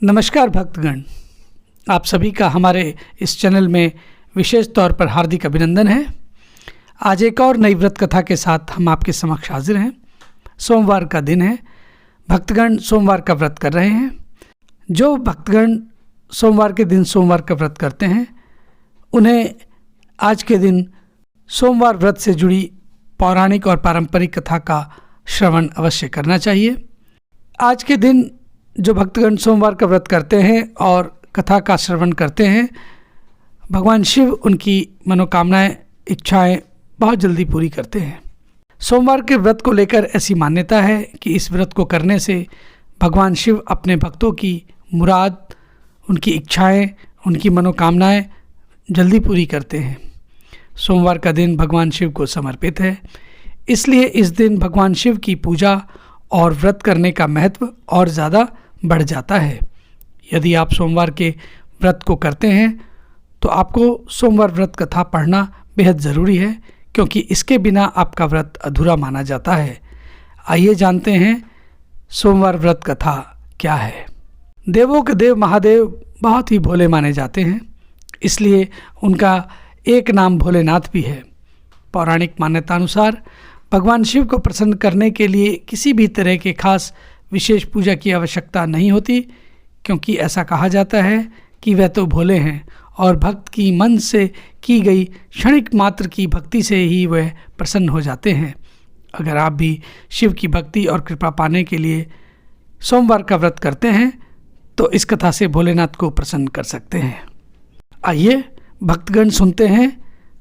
नमस्कार भक्तगण, आप सभी का हमारे इस चैनल में विशेष तौर पर हार्दिक अभिनंदन है। आज एक और नई व्रत कथा के साथ हम आपके समक्ष हाजिर हैं। सोमवार का दिन है। भक्तगण सोमवार का व्रत कर रहे हैं। जो भक्तगण सोमवार के दिन सोमवार का व्रत करते हैं उन्हें आज के दिन सोमवार व्रत से जुड़ी पौराणिक और पारंपरिक कथा का श्रवण अवश्य करना चाहिए। आज के दिन जो भक्तगण सोमवार का व्रत करते हैं और कथा का श्रवण करते हैं, भगवान शिव उनकी मनोकामनाएं, इच्छाएं बहुत जल्दी पूरी करते हैं। सोमवार के व्रत को लेकर ऐसी मान्यता है कि इस व्रत को करने से भगवान शिव अपने भक्तों की मुराद, उनकी इच्छाएं, उनकी मनोकामनाएं जल्दी पूरी करते हैं। सोमवार का दिन भगवान शिव को समर्पित है, इसलिए इस दिन भगवान शिव की पूजा और व्रत करने का महत्व और ज़्यादा बढ़ जाता है। यदि आप सोमवार के व्रत को करते हैं तो आपको सोमवार व्रत कथा पढ़ना बेहद ज़रूरी है, क्योंकि इसके बिना आपका व्रत अधूरा माना जाता है। आइए जानते हैं सोमवार व्रत कथा क्या है। देवों के देव महादेव बहुत ही भोले माने जाते हैं, इसलिए उनका एक नाम भोलेनाथ भी है। पौराणिक मान्यता अनुसार भगवान शिव को प्रसन्न करने के लिए किसी भी तरह के खास विशेष पूजा की आवश्यकता नहीं होती, क्योंकि ऐसा कहा जाता है कि वह तो भोले हैं और भक्त की मन से की गई क्षणिक मात्र की भक्ति से ही वह प्रसन्न हो जाते हैं। अगर आप भी शिव की भक्ति और कृपा पाने के लिए सोमवार का व्रत करते हैं तो इस कथा से भोलेनाथ को प्रसन्न कर सकते हैं। आइए भक्तगण सुनते हैं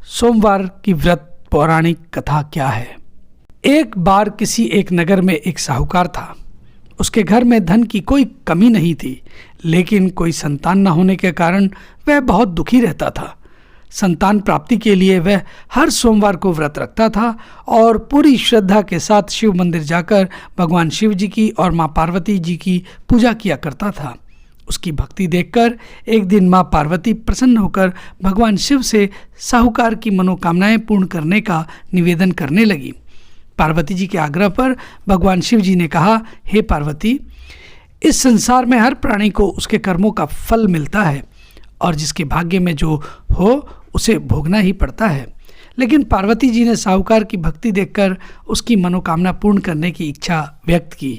सोमवार की व्रत पौराणिक कथा क्या है। एक बार किसी एक नगर में एक साहूकार था। उसके घर में धन की कोई कमी नहीं थी, लेकिन कोई संतान न होने के कारण वह बहुत दुखी रहता था। संतान प्राप्ति के लिए वह हर सोमवार को व्रत रखता था और पूरी श्रद्धा के साथ शिव मंदिर जाकर भगवान शिव जी की और माँ पार्वती जी की पूजा किया करता था। उसकी भक्ति देखकर एक दिन माँ पार्वती प्रसन्न होकर भगवान शिव से साहूकार की मनोकामनाएं पूर्ण करने का निवेदन करने लगी। पार्वती जी के आग्रह पर भगवान शिव जी ने कहा, हे पार्वती, इस संसार में हर प्राणी को उसके कर्मों का फल मिलता है और जिसके भाग्य में जो हो उसे भोगना ही पड़ता है। लेकिन पार्वती जी ने साहूकार की भक्ति देखकर उसकी मनोकामना पूर्ण करने की इच्छा व्यक्त की।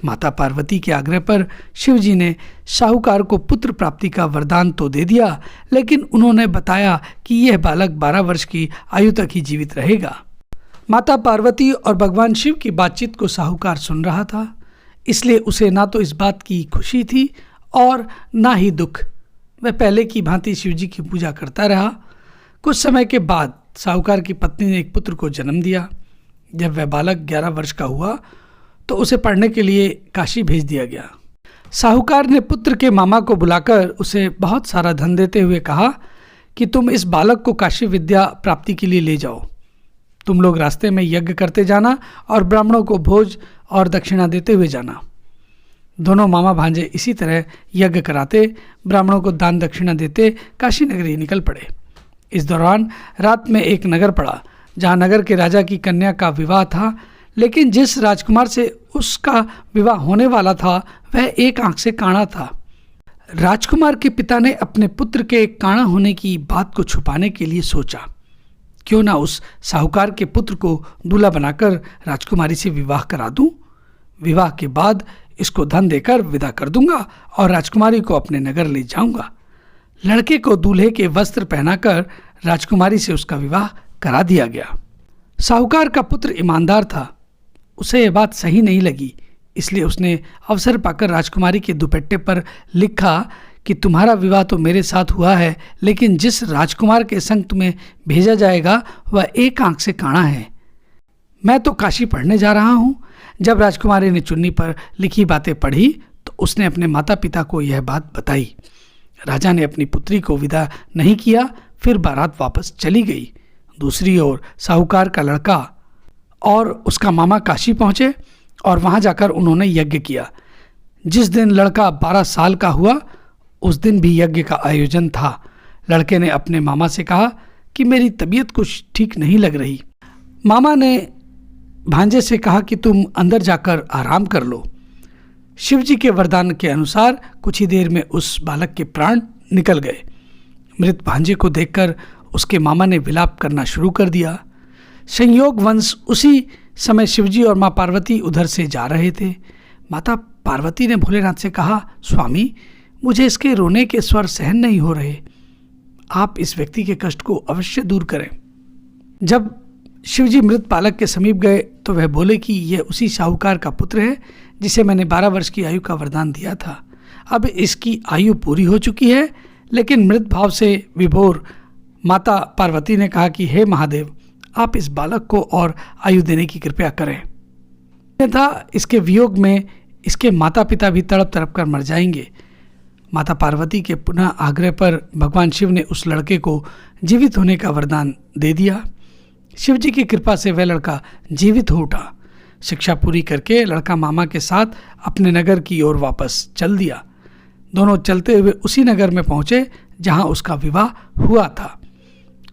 माता पार्वती के आग्रह पर शिव जी ने साहूकार को पुत्र प्राप्ति का वरदान तो दे दिया, लेकिन उन्होंने बताया कि यह बालक 12 वर्ष की आयु तक ही जीवित रहेगा। माता पार्वती और भगवान शिव की बातचीत को साहूकार सुन रहा था, इसलिए उसे ना तो इस बात की खुशी थी और ना ही दुख। वह पहले की भांति शिव जी की पूजा करता रहा। कुछ समय के बाद साहूकार की पत्नी ने एक पुत्र को जन्म दिया। जब वह बालक 11 वर्ष का हुआ तो उसे पढ़ने के लिए काशी भेज दिया गया। साहूकार ने पुत्र के मामा को बुलाकर उसे बहुत सारा धन देते हुए कहा कि तुम इस बालक को काशी विद्या प्राप्ति के लिए ले जाओ। तुम लोग रास्ते में यज्ञ करते जाना और ब्राह्मणों को भोज और दक्षिणा देते हुए जाना। दोनों मामा भांजे इसी तरह यज्ञ कराते, ब्राह्मणों को दान दक्षिणा देते काशी नगरी निकल पड़े। इस दौरान रात में एक नगर पड़ा, जहाँ नगर के राजा की कन्या का विवाह था, लेकिन जिस राजकुमार से उसका विवाह होने वाला था वह एक आंख से काणा था। राजकुमार के पिता ने अपने पुत्र के काणा होने की बात को छुपाने के लिए सोचा, क्यों ना उस साहूकार के पुत्र को दूल्हा बनाकर राजकुमारी से विवाह करा दूं। विवाह के बाद इसको धन देकर विदा कर दूंगा और राजकुमारी को अपने नगर ले जाऊंगा। लड़के को दूल्हे के वस्त्र पहनाकर राजकुमारी से उसका विवाह करा दिया गया। साहूकार का पुत्र ईमानदार था, उसे यह बात सही नहीं लगी, इसलिए उसने अवसर पाकर राजकुमारी के दुपट्टे पर लिखा कि तुम्हारा विवाह तो मेरे साथ हुआ है, लेकिन जिस राजकुमार के संग तुम्हें भेजा जाएगा वह एक आंख से काणा है। मैं तो काशी पढ़ने जा रहा हूँ। जब राजकुमारी ने चुन्नी पर लिखी बातें पढ़ी तो उसने अपने माता पिता को यह बात बताई। राजा ने अपनी पुत्री को विदा नहीं किया, फिर बारात वापस चली गई। दूसरी ओर साहूकार का लड़का और उसका मामा काशी पहुँचे और वहाँ जाकर उन्होंने यज्ञ किया। जिस दिन लड़का 12 साल का हुआ उस दिन भी यज्ञ का आयोजन था। लड़के ने अपने मामा से कहा कि मेरी तबीयत कुछ ठीक नहीं लग रही। मामा ने भांजे से कहा कि तुम अंदर जाकर आराम कर लो। शिव जी के वरदान के अनुसार कुछ ही देर में उस बालक के प्राण निकल गए। मृत भांजे को देखकर उसके मामा ने विलाप करना शुरू कर दिया। संयोगवश उसी समय शिवजी और माँ पार्वती उधर से जा रहे थे। माता पार्वती ने भोलेनाथ से कहा, स्वामी, मुझे इसके रोने के स्वर सहन नहीं हो रहे, आप इस व्यक्ति के कष्ट को अवश्य दूर करें। जब शिवजी मृत बालक के समीप गए तो वह बोले कि यह उसी साहूकार का पुत्र है जिसे मैंने 12 वर्ष की आयु का वरदान दिया था। अब इसकी आयु पूरी हो चुकी है। लेकिन मृत भाव से विभोर माता पार्वती ने कहा कि हे महादेव, आप इस बालक को और आयु देने की कृपा करें, अन्यथा इसके वियोग में इसके माता पिता भी तड़प तड़प कर मर जाएंगे। माता पार्वती के पुनः आग्रह पर भगवान शिव ने उस लड़के को जीवित होने का वरदान दे दिया। शिव जी की कृपा से वह लड़का जीवित हो उठा। शिक्षा पूरी करके लड़का मामा के साथ अपने नगर की ओर वापस चल दिया। दोनों चलते हुए उसी नगर में पहुंचे जहां उसका विवाह हुआ था।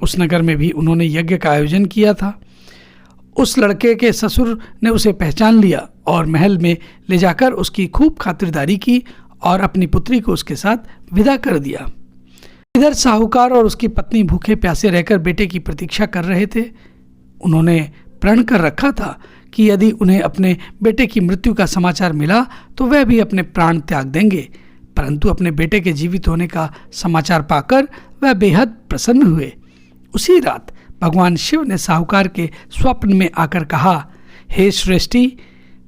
उस नगर में भी उन्होंने यज्ञ का आयोजन किया था। उस लड़के के ससुर ने उसे पहचान लिया और महल में ले जाकर उसकी खूब खातिरदारी की और अपनी पुत्री को उसके साथ विदा कर दिया। इधर साहूकार और उसकी पत्नी भूखे प्यासे रहकर बेटे की प्रतीक्षा कर रहे थे। उन्होंने प्रण कर रखा था कि यदि उन्हें अपने बेटे की मृत्यु का समाचार मिला तो वह भी अपने प्राण त्याग देंगे। परंतु अपने बेटे के जीवित होने का समाचार पाकर वह बेहद प्रसन्न हुए। उसी रात भगवान शिव ने साहूकार के स्वप्न में आकर कहा, हे श्रेष्ठी,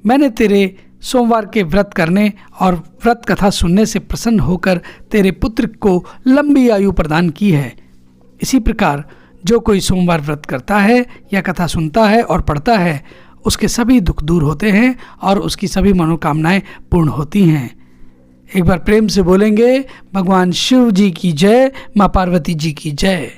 मैंने तेरे सोमवार के व्रत करने और व्रत कथा सुनने से प्रसन्न होकर तेरे पुत्र को लंबी आयु प्रदान की है। इसी प्रकार जो कोई सोमवार व्रत करता है या कथा सुनता है और पढ़ता है, उसके सभी दुख दूर होते हैं और उसकी सभी मनोकामनाएं पूर्ण होती हैं। एक बार प्रेम से बोलेंगे, भगवान शिव जी की जय, माँ पार्वती जी की जय।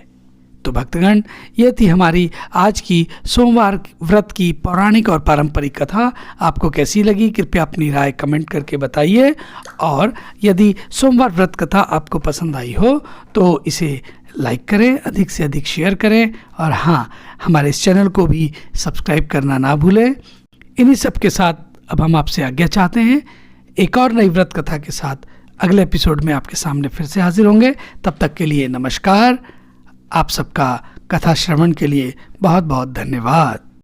तो भक्तगण, ये थी हमारी आज की सोमवार व्रत की पौराणिक और पारंपरिक कथा। आपको कैसी लगी कृपया अपनी राय कमेंट करके बताइए। और यदि सोमवार व्रत कथा आपको पसंद आई हो तो इसे लाइक करें, अधिक से अधिक शेयर करें और हाँ, हमारे इस चैनल को भी सब्सक्राइब करना ना भूलें। इन्हीं सब के साथ अब हम आपसे आज्ञा चाहते हैं। एक और नई व्रत कथा के साथ अगले एपिसोड में आपके सामने फिर से हाजिर होंगे। तब तक के लिए नमस्कार। आप सबका कथा श्रवण के लिए बहुत बहुत धन्यवाद।